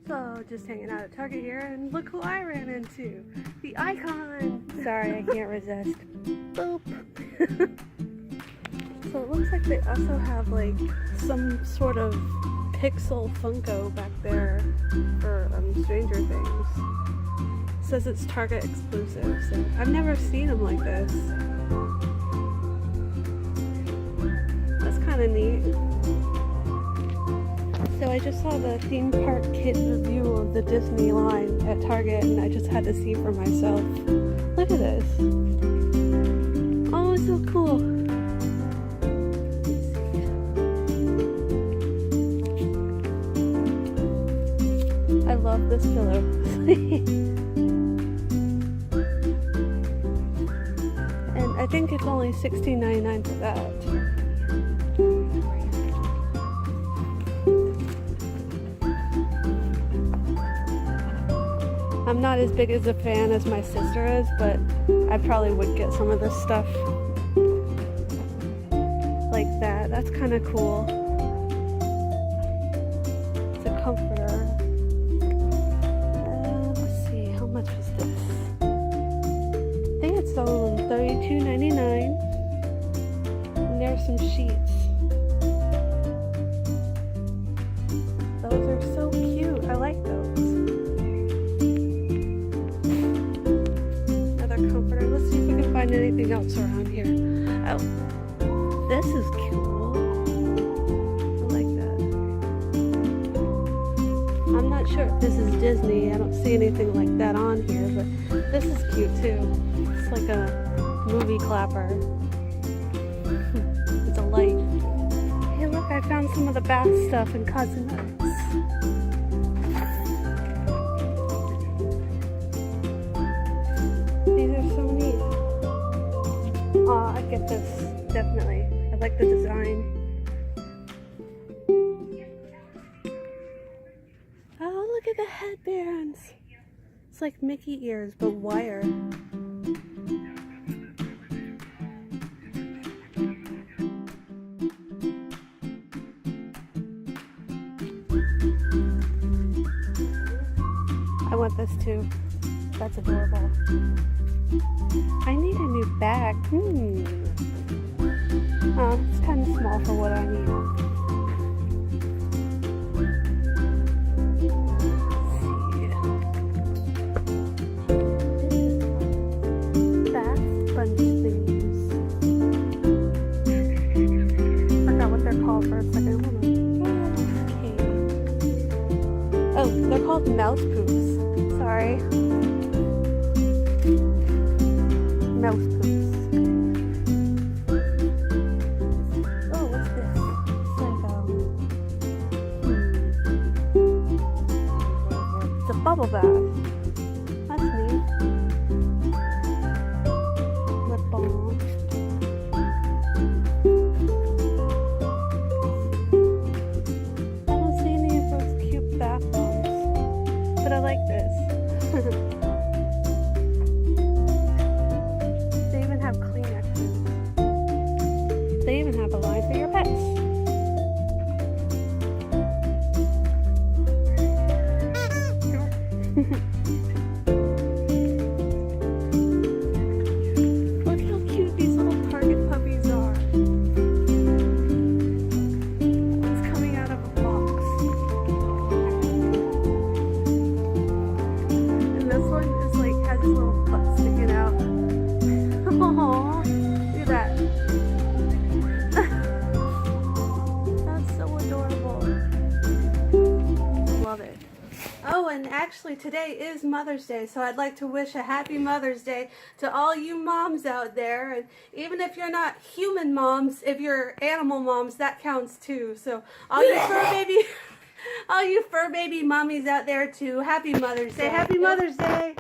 So, just hanging out at Target here, and look who I ran into. The icon! Sorry, I can't resist. Boop! So it looks like they also have like some sort of pixel Funko back there for Stranger Things. It says it's Target exclusive, so I've never seen them like this. That's kind of neat. So I just saw the theme park kit review of the Disney line at Target, and I just had to see for myself. Look at this. Oh, it's so cool. I love this pillow. And I think it's only $16.99 for that. I'm not as big as a fan as my sister is, but I probably would get some of this stuff like that. That's kind of cool. It's a comforter. Let's see, how much was this? I think it's sold on $32.99. And there's some sheets. Those are so cute. I like those. Comforter. Let's see if we can find anything else around here. Oh, this is cool. I like that. I'm not sure if this is Disney. I don't see anything like that on here, but this is cute too. It's like a movie clapper. It's a light. Hey, look, I found some of the bath stuff and cosmetics. Oh, I'd get this, definitely. I like the design. Oh, look at the headbands. It's like Mickey ears, but wire. I want this too. That's adorable. I need a new bag. Oh, it's kind of small for what I need. Let's see. Bath sponge things. Forgot what they're called for a second. Hold on. Okay. Oh, they're called mouse poops. Sorry. Mouse poops. Oh, what's this? It's like it's a bubble bath. That's neat. Lip balm. I don't see any of those cute bath bombs, but I like this. They even have a line for your pets. Look how cute these little Target puppies are. It's coming out of a box. And this one is like, has his little butt sticking out. Aww, look at that. Love it. Oh, and actually today is Mother's Day, so I'd like to wish a happy Mother's Day to all you moms out there. And even if you're not human moms, if you're animal moms, that counts too. So all you fur baby mommies out there too, happy Mother's Day. Happy Mother's Day.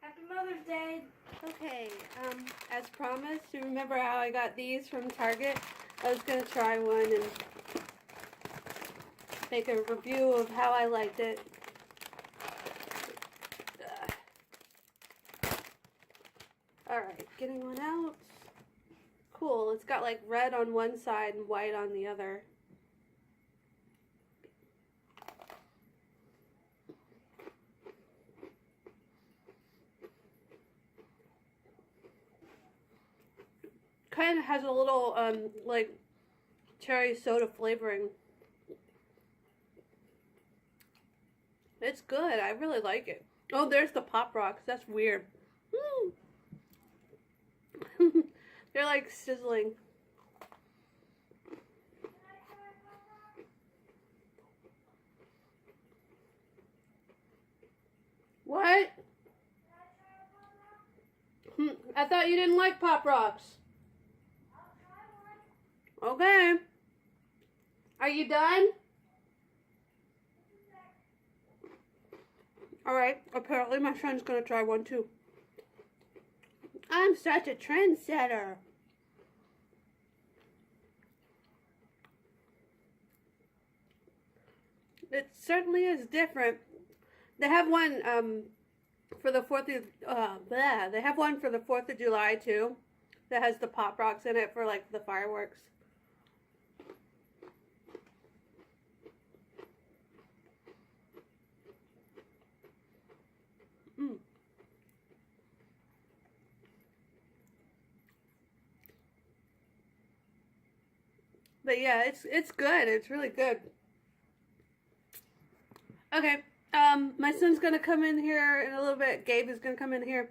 Happy Mother's Day. Okay, as promised, you remember how I got these from Target? I was going to try one and make a review of how I liked it. Alright, getting one out. Cool, it's got like red on one side and white on the other. kind of has a little, like, cherry soda flavoring. It's good. I really like it. Oh, there's the Pop Rocks. That's weird. They're like sizzling. What? I thought you didn't like Pop Rocks. Okay. Are you done? Alright, apparently my friend's gonna try one too. I'm such a trendsetter. It certainly is different. They have one for the 4th of they have one for the 4th of July too that has the Pop Rocks in it for like the fireworks. But yeah, it's good. It's really good. Okay, my son's gonna come in here in a little bit. Gabe is gonna come in here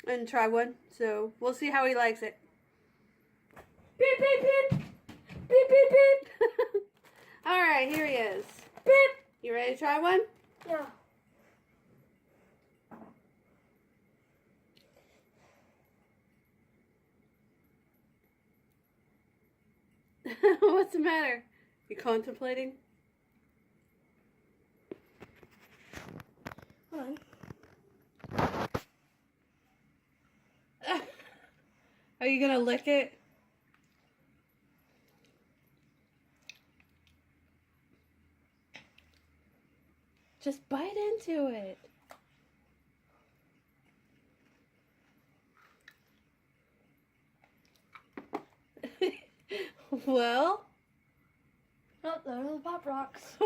and try one. So we'll see how he likes it. Beep, beep, beep. Beep, beep, beep. All right, here he is. Beep. You ready to try one? Yeah. What's the matter? You contemplating? Hold on. Are you gonna lick it? Just bite into it. Well? Oh, those are the Pop Rocks.